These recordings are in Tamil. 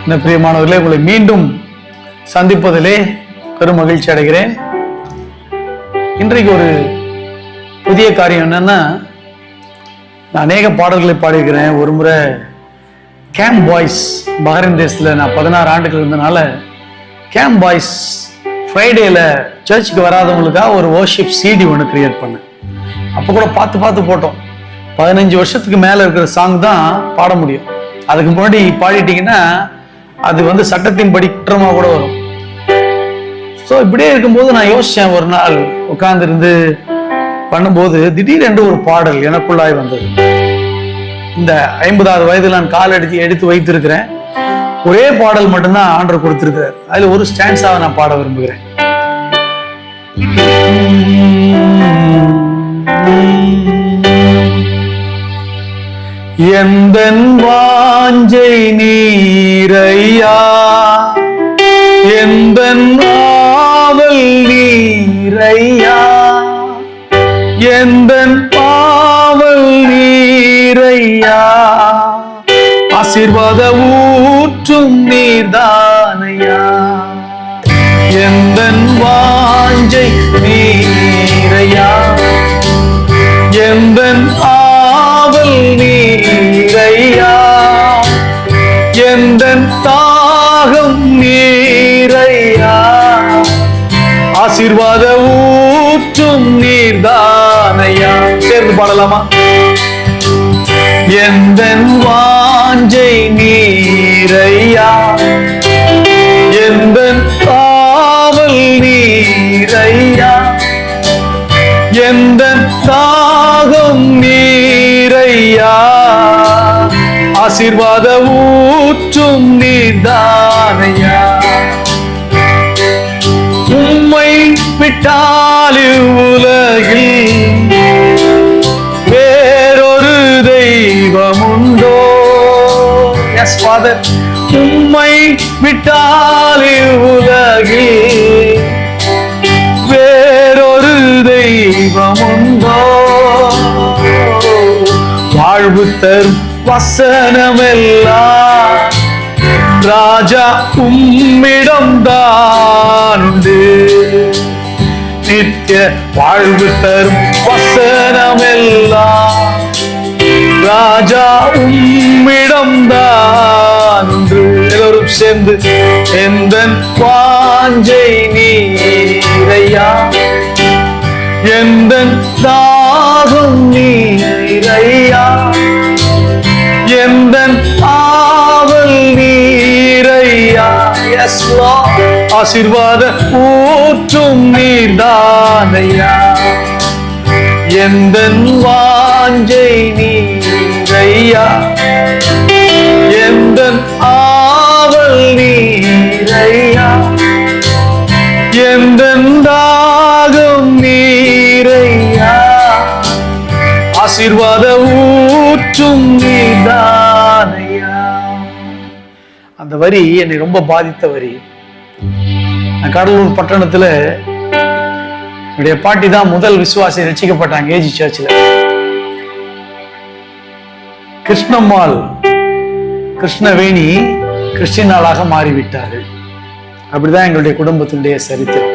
இந்த பிரியமானவர்களே, உங்களை மீண்டும் சந்திப்பதிலே பெரும் மகிழ்ச்சி அடைகிறேன். இன்றைக்கு ஒரு புதிய காரியம் என்னன்னா, நான் அநேக பாடல்களை பாடியிருக்கிறேன். ஒரு முறை கேம்ப் பாய்ஸ், பஹ்ரைன் தேசத்தில் நான் 16 ஆண்டுகள் இருந்தனால கேம்ப் பாய்ஸ் ஃப்ரைடேல சர்ச்சுக்கு வராதவங்களுக்காக ஒரு வர்ஷிப் சிடி ஒன்று கிரியேட் பண்ணேன். அப்போ கூட பார்த்து போட்டோம். 15 வருஷத்துக்கு மேலே இருக்கிற சாங் தான் பாட முடியும். அதுக்கு முன்னாடி பாடிட்டீங்கன்னா அது சட்டத்தின்படி குற்றமாக கூட வரும். ஸோ இப்படியே இருக்கும்போது நான் யோசித்தேன். ஒரு நாள் உட்கார்ந்துருந்து பண்ணும்போது திடீரென்று ஒரு பாடல் எனக்குள்ளாய் வந்தது. இந்த 50வது வயதில் நான் கால் எடுத்து வைத்திருக்கிறேன். ஒரே பாடல் மட்டும்தான் ஆண்டவர் கொடுத்திருக்கிறார். அதுல ஒரு ஸ்டான்ஸாக நான் பாட விரும்புகிறேன். எந்தன் வாஞ்சை நீரையா, எந்தன் ஆவல் நீரையா, எந்தன் பாவல் நீரையா, ஆசீர்வாத ஊற்றும் நீர்தானையா. எந்தன் வாஞ்சை நீரையா, எந்தன் ஆவல் நீரையா, எந்தன் தாகம் நீரையா, ஆசீர்வாத ஊற்றும் நீர்தானையா. சேர்ந்து பாடலாமா? எந்தன் வாஞ்சை நீரையா, எந்தன் காவல் நீரையா, எந்தன் தாகம் நீரையா, ஆசீர்வாத ஊற்றும் நீர்தானையா. உம்மை விட்டால் உலகில் வேறொரு தெய்வமுண்டோ? S father. உம்மை விட்டால் உலகில் வேறொரு தெய்வமுண்டோ? வாழ்வு தரும் வசனமெல்லாம் ராஜா உம்மிடம் தான் உண்டு. நித்திய வாழ்வு தரும் வசனமெல்லாம் ராஜா உம்மிடம் தான் உண்டு. எல்லோரும் சேர்ந்து எந்தன் வாஞ்சை நீரையா, எந்தன் தாகம் நீரையா, எந்தன் ஆவல் நீரையா. S Lord. ஆசீர்வாத ஊற்றும் நீர்தானையா. எந்தன் வாஞ்சை நீரையா, எந்தன் ஆவல் நீரையா, எந்தன் தாகம் நீரையா, ஆசீர்வாத ஊற்றும் நீர்தானையா. அந்த வரி என்னை ரொம்ப பாதித்த வரி. நான் கடலூர் பட்டணத்துல என்னுடைய பாட்டி தான் முதல் விசுவாசி ரட்சிக்கப்பட்டாங்க ஏஜி சர்ச்சில். கிருஷ்ணம்மாள், கிருஷ்ணவேணி கிறிஸ்டினாளாக மாறிவிட்டார்கள். அப்படிதான் எங்களுடைய குடும்பத்தினுடைய சரித்திரம்.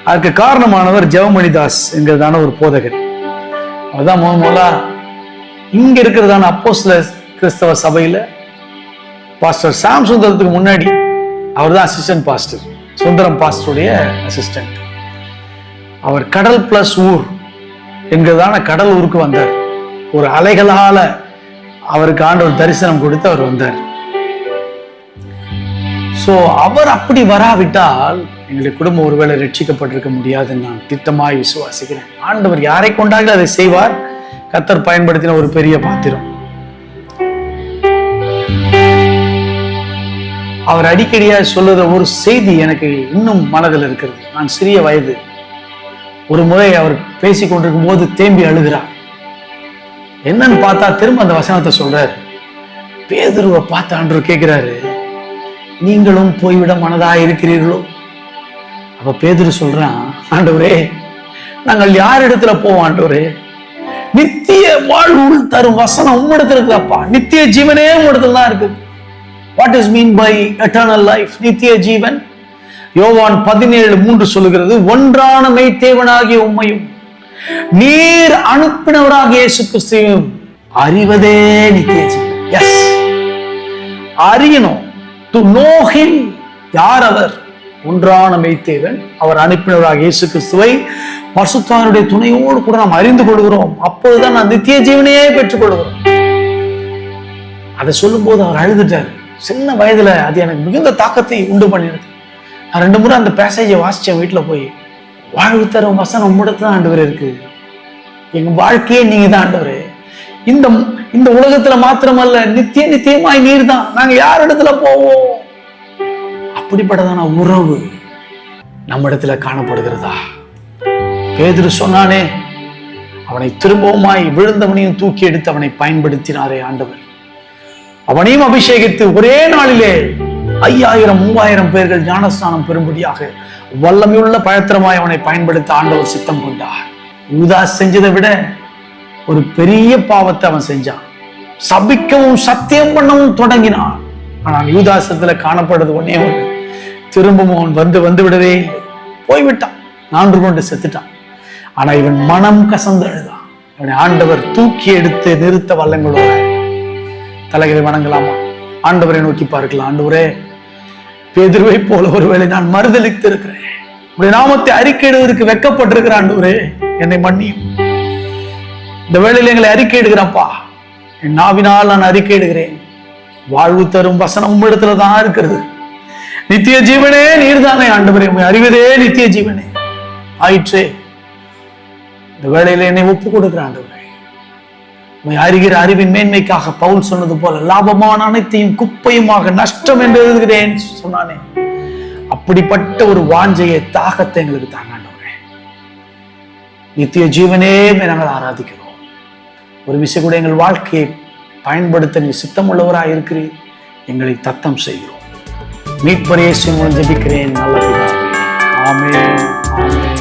அதுக்கு காரணமானவர் ஜெவமணிதாஸ் என்கிறதான ஒரு போதகர். அவர்தான் முதலா இங்க இருக்கிறதான அப்போஸ்தலர் கிறிஸ்தவ சபையில பாஸ்டர் சாம் சுந்தரத்துக்கு முன்னாடி அவர் தான் அசிஸ்டன்ட் பாஸ்டர், சுந்தரம் பாஸ்டருடைய அசிஸ்டன்ட். அவர் கடல் பிளஸ் ஊர் என்கிறதான கடல் ஊருக்கு வந்தார். ஒரு அலைகளால அவருக்கு ஆண்டவர் தரிசனம் கொடுத்து அவர் வந்தார். சோ அவர் அப்படி வராவிட்டால் எங்களுடைய குடும்பம் ஒருவேளை ரட்சிக்கப்பட்டிருக்க முடியாதுன்னு நான் திட்டமாய் விசுவாசிக்கிறேன். ஆண்டவர் யாரை கொண்டாங்களோ அதை செய்வார். கர்த்தர் பயன்படுத்தின ஒரு பெரிய பாத்திரம். அவர் அடிக்கடியா சொல்லுற ஒரு செய்தி எனக்கு இன்னும் மனதில் இருக்கிறது. நான் சிறிய வயது. ஒரு முறை அவர் பேசிக் கொண்டிருக்கும் போது தேம்பி அழுகிறார். என்னன்னு பார்த்தா திரும்ப அந்த வசனத்தை சொல்றாரு. பேதுருவை பார்த்து ஆண்டவர் கேட்கிறாரு, நீங்களும் போய்விட மனதா இருக்கிறீர்களோ? அப்ப பேதுரு சொல்றான், ஆண்டவரே நாங்கள் யார் இடத்துல போவோம் ஆண்டவரே? நித்திய வாழ்வு தரும் வசனம் உம்மிடத்துல இருக்குப்பா. நித்திய ஜீவனே உம்மிடத்துல தான் இருக்கு. What is mean by eternal life? நித்திய ஜீவன். யோவான் 17:3 சொல்லுகிறது, ஒன்றான மெய்த்தேவனாகிய உம்மையும் நீர் அனுப்பினவராகிய இயேசு கிறிஸ்துவையும் அறிவதே நித்திய ஜீவன். எஸ், அறியணும். To know him. யார் அவர்? ஒன்றான மெய்த்தேவன், அவர் அனுப்பினவராகிய இயேசு கிறிஸ்துவை பரிசுத்தாவினுடைய துணையோடு கூட நாம் அறிந்து கொள்கிறோம். அப்பொழுதுதான் நான் நித்திய ஜீவனையே பெற்றுக் கொள்கிறோம். அதை சொல்லும் போது அவர் அழுதுட்டார். சின்ன வயதுல அது எனக்கு மிகுந்த தாக்கத்தை உண்டு பண்ணிடுது. நான் 2 முறை அந்த பேசேஜை வாசிச்சேன் வீட்டுல போய். வாழ்வு தரும் வசனம் உம்மிடத்துல தான் ஆண்டவரே இருக்கு. எங்க வாழ்க்கையே நீங்க தான் ஆண்டவரே. இந்த உலகத்துல மாத்திரமல்ல, நித்தியமாய் நீர் தான். நாங்க யார் இடத்துல போவோம்? அப்படிப்பட்டதான உறவு நம்ம இடத்துல காணப்படுகிறதா? பேதுரு சொன்னானே, அவனை திரும்பவுமாய் விழுந்தவனையும் தூக்கி எடுத்து அவனை பயன்படுத்தினாரே ஆண்டவர். அவனையும் அபிஷேகித்து ஒரே நாளிலே 5000-3000 பேர்கள் ஞானஸ்நானம் பெறும்படியாக வல்லமையுள்ள பழத்திரமாய் அவனை பயன்படுத்த ஆண்டவர் சித்தம் கொண்டார். யூதாஸ் செஞ்சதை விட ஒரு பெரிய பாவத்தை அவன் செஞ்சான். சபிக்கவும் சத்தியம் பண்ணவும் தொடங்கினான். ஆனால் யூதாசத்துல காணப்படுறது ஒன்னே ஒன்று, திரும்பவும் அவன் வந்து விடவே இல்லை. போய்விட்டான், 4 கொண்டு செத்துட்டான். ஆனா இவன் மனம் கசந்து அழுதான். இவனை ஆண்டவர் தூக்கி எடுத்து நிறுத்த வல்லங்களோட. தலைகளை வணங்கலாமா? ஆண்டவரை நோக்கி பார்க்கலாம். ஆண்டவரே, பேதுருவை போல ஒருவேளை நான் மறுதலித்து இருக்கிறேன். உடைய நாமத்தை அறிக்கையிடுவதற்கு வெட்கப்பட்டிருக்கிறேன். ஆண்டவரே, என்னை மன்னியும். இந்த வேளையில எங்களை அறிக்கையிடுகிறப்பா. என் நாவினால் நான் அறிக்கையிடுகிறேன். வாழ்வு தரும் வசனம் உம்மிடத்துல தான் இருக்கிறது. நித்திய ஜீவனே நீர்தானே ஆண்டவரே. உம்மை அறிவதே நித்திய ஜீவனே ஆயிற்றே. இந்த வேளையில என்னை ஒப்பு கொடுக்கிறேன் ஆண்டவரே. உம்மை அறிகிற அறிவின் மேன்மைக்காக பவுல் சொன்னது போல லாபமான அனைத்தையும் குப்பையுமாக நஷ்டம் என்று எழுதுகிறேன் சொன்னானே. அப்படிப்பட்ட ஒரு வாஞ்சையை, தாகத்தை எங்களுக்கு தாங்க ஆண்டவரே. நித்திய ஜீவனே நாங்கள் ஆராதிக்கிறோம். ஒரு விஷயம் கூட எங்கள் வாழ்க்கையை பயன்படுத்த நீ சித்தமுள்ளவராக இருக்கிறீர். எங்களை தத்தம் செய்கிறோம். மீட்பர் இயேசுவின் மூலம் ஜெபிக்கிறேன் நல்ல பிதாவே. ஆமென். ஆமென்.